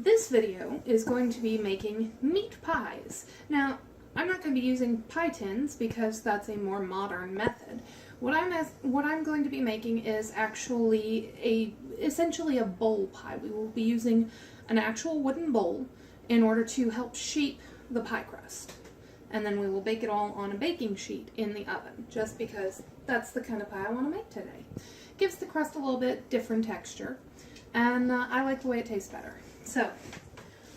This video is going to be making meat pies. Now, I'm not going to be using pie tins because that's a more modern method. What I'm going to be making is actually essentially a bowl pie. We will be using an actual wooden bowl in order to help shape the pie crust. And then we will bake it all on a baking sheet in the oven, just because that's the kind of pie I want to make today. Gives the crust a little bit different texture, and I like the way it tastes better. So,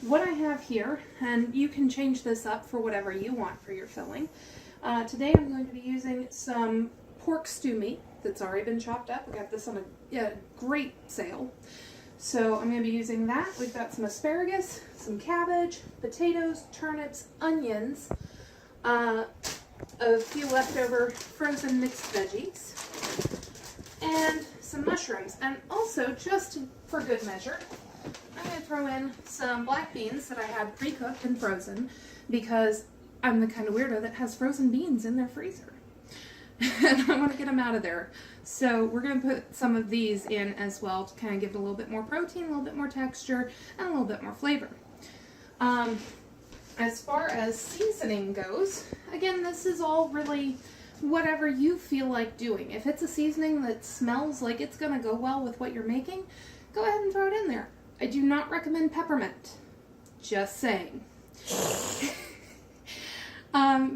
what I have here, and you can change this up for whatever you want for your filling. Today I'm going to be using some pork stew meat that's already been chopped up. We got this on a great sale. So I'm going to be using that. We've got some asparagus, some cabbage, potatoes, turnips, onions, a few leftover frozen mixed veggies, and some mushrooms. And also, just for good measure, I'm going to throw in some black beans that I had pre-cooked and frozen because I'm the kind of weirdo that has frozen beans in their freezer. And I want to get them out of there. So we're going to put some of these in as well to kind of give it a little bit more protein, a little bit more texture, and a little bit more flavor. As far as seasoning goes, again, this is all really whatever you feel like doing. If it's a seasoning that smells like it's going to go well with what you're making, go ahead and throw it in there. I do not recommend peppermint. Just saying.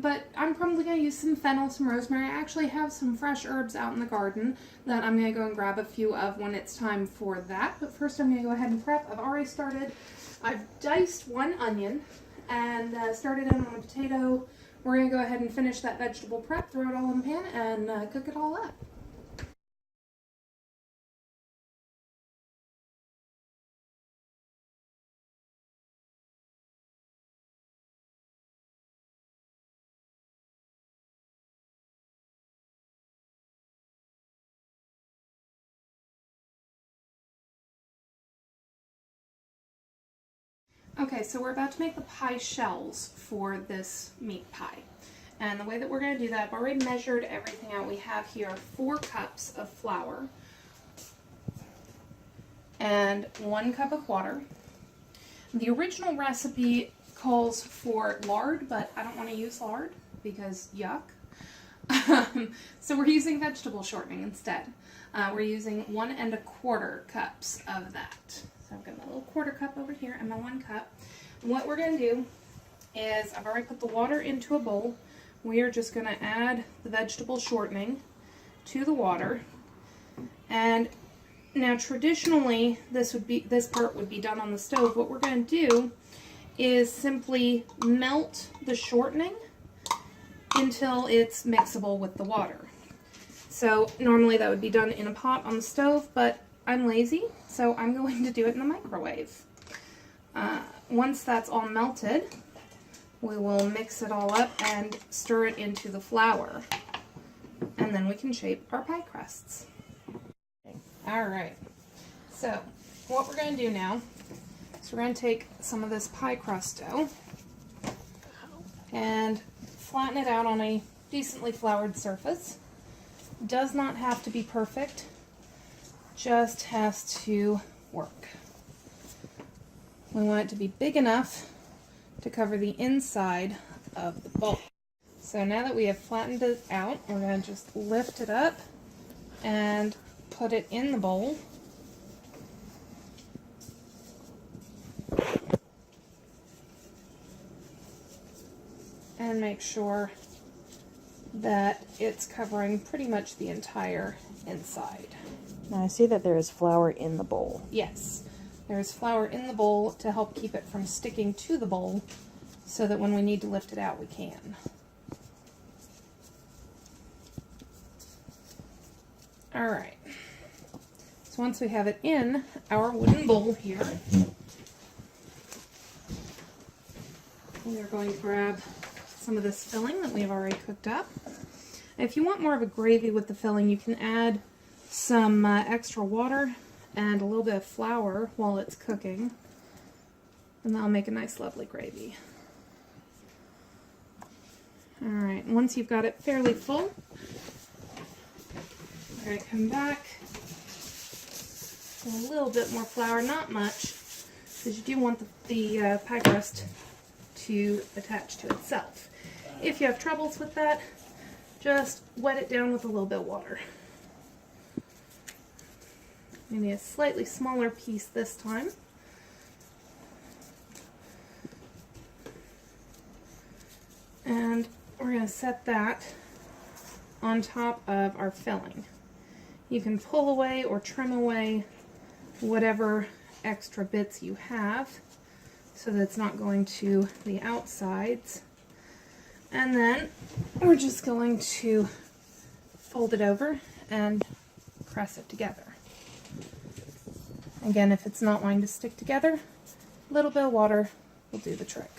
But I'm probably going to use some fennel, some rosemary. I actually have some fresh herbs out in the garden that I'm going to go and grab a few of when it's time for that. But first I'm going to go ahead and prep. I've already started. I've diced one onion and started in on a potato. We're going to go ahead and finish that vegetable prep, throw it all in the pan, and cook it all up. Okay, so we're about to make the pie shells for this meat pie. And the way that we're going to do that, I've already measured everything out. We have here 4 cups of flour and 1 cup of water. The original recipe calls for lard, but I don't want to use lard because yuck. So we're using vegetable shortening instead. We're using 1 1/4 cups of that. So I've got my little 1/4 cup over here and my 1 cup. And what we're going to do is I've already put the water into a bowl. We are just going to add the vegetable shortening to the water. And now traditionally this part would be done on the stove. What we're going to do is simply melt the shortening until it's mixable with the water. So normally that would be done in a pot on the stove, but I'm lazy, so I'm going to do it in the microwave. Once that's all melted, we will mix it all up and stir it into the flour. And then we can shape our pie crusts. Alright, so what we're going to do now is we're going to take some of this pie crust dough and flatten it out on a decently floured surface. Does not have to be perfect, just has to work. We want it to be big enough to cover the inside of the bowl. So now that we have flattened it out, we're going to just lift it up and put it in the bowl. And make sure that it's covering pretty much the entire inside. Now I see that there is flour in the bowl. Yes, there is flour in the bowl to help keep it from sticking to the bowl so that when we need to lift it out, we can. Alright, so once we have it in our wooden bowl here, we are going to grab some of this filling that we've already cooked up. If you want more of a gravy with the filling, you can add some extra water and a little bit of flour while it's cooking, and that'll make a nice lovely gravy. Alright, once you've got it fairly full, we're going to come back with a little bit more flour, not much, because you do want the pie crust to attach to itself. If you have troubles with that, just wet it down with a little bit of water. Maybe a slightly smaller piece this time. And we're going to set that on top of our filling. You can pull away or trim away whatever extra bits you have so that it's not going to the outsides. And then we're just going to fold it over and press it together. Again, if it's not wanting to stick together, a little bit of water will do the trick.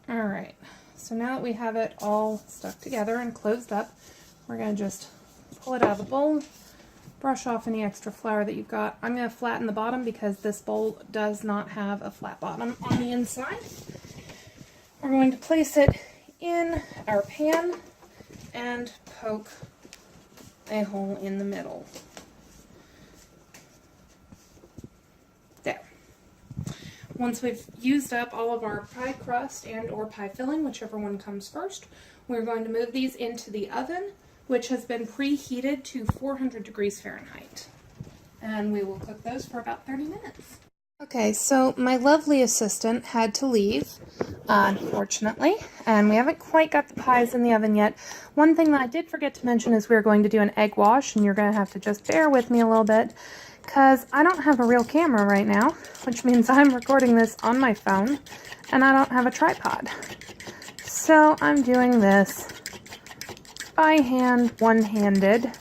Alright, so now that we have it all stuck together and closed up, we're going to just pull it out of the bowl, brush off any extra flour that you've got. I'm going to flatten the bottom because this bowl does not have a flat bottom on the inside. We're going to place it in our pan and poke a hole in the middle. There. Once we've used up all of our pie crust and or pie filling, whichever one comes first, we're going to move these into the oven, which has been preheated to 400 degrees Fahrenheit. And we will cook those for about 30 minutes. Okay, so my lovely assistant had to leave, unfortunately, and we haven't quite got the pies in the oven yet. One thing that I did forget to mention is we're going to do an egg wash, and you're going to have to just bear with me a little bit, because I don't have a real camera right now, which means I'm recording this on my phone, and I don't have a tripod. So I'm doing this by hand, one-handed,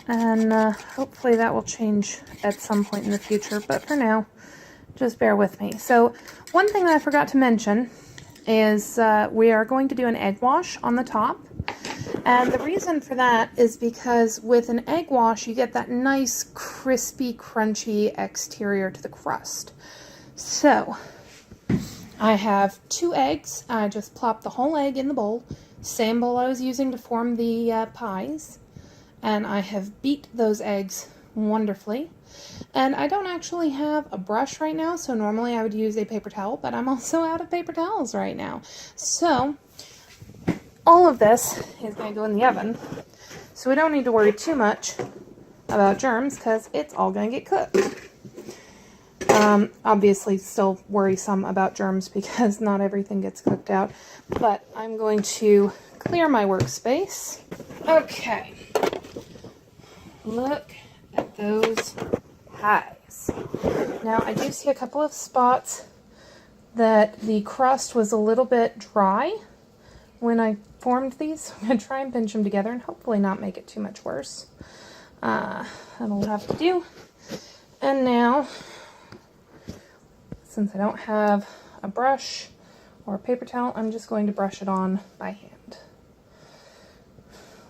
and hopefully that will change at some point in the future, but for now, just bear with me. So one thing that I forgot to mention is we are going to do an egg wash on the top. And the reason for that is because with an egg wash, you get that nice, crispy, crunchy exterior to the crust. So, I have 2 eggs. I just plopped the whole egg in the bowl. Same bowl I was using to form the pies. And I have beat those eggs wonderfully. And I don't actually have a brush right now, so normally I would use a paper towel, but I'm also out of paper towels right now. So, all of this is going to go in the oven, so we don't need to worry too much about germs because it's all going to get cooked. Obviously still worry some about germs because not everything gets cooked out, but I'm going to clear my workspace. Okay, look at those pies. Now I do see a couple of spots that the crust was a little bit dry when I formed these. I'm going to try and pinch them together and hopefully not make it too much worse. That'll have to do. And now, since I don't have a brush or a paper towel, I'm just going to brush it on by hand.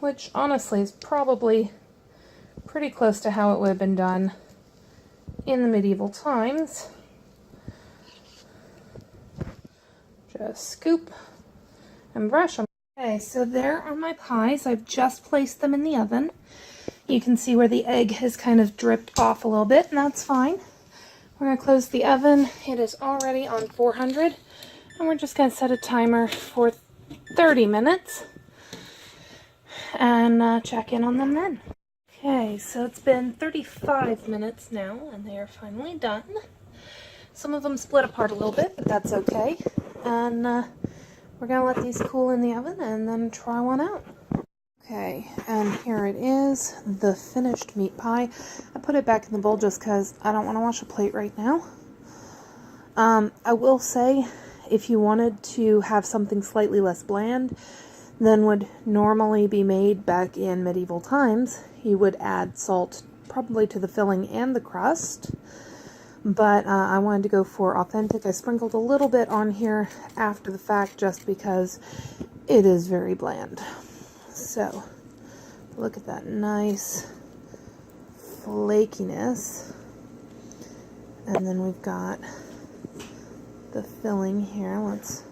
Which honestly is probably pretty close to how it would have been done in the medieval times. Just scoop and brush them. Okay, so there are my pies. I've just placed them in the oven. You can see where the egg has kind of dripped off a little bit, and that's fine. We're going to close the oven. It is already on 400, and we're just going to set a timer for 30 minutes and check in on them then. Okay, so it's been 35 minutes now, and they are finally done. Some of them split apart a little bit, but that's okay. And we're going to let these cool in the oven and then try one out. Okay, and here it is, the finished meat pie. I put it back in the bowl just because I don't want to wash a plate right now. I will say, if you wanted to have something slightly less bland than would normally be made back in medieval times, you would add salt probably to the filling and the crust. But I wanted to go for authentic. I sprinkled a little bit on here after the fact just because it is very bland. So, look at that nice flakiness. And then we've got the filling here. Let's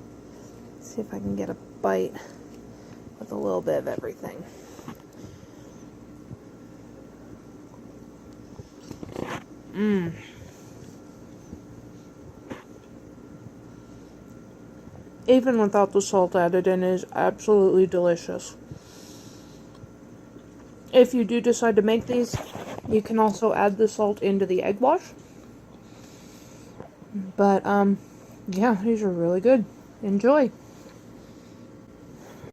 see if I can get a bite with a little bit of everything. Even without the salt added in, it is absolutely delicious. If you do decide to make these, you can also add the salt into the egg wash. But, yeah, these are really good. Enjoy.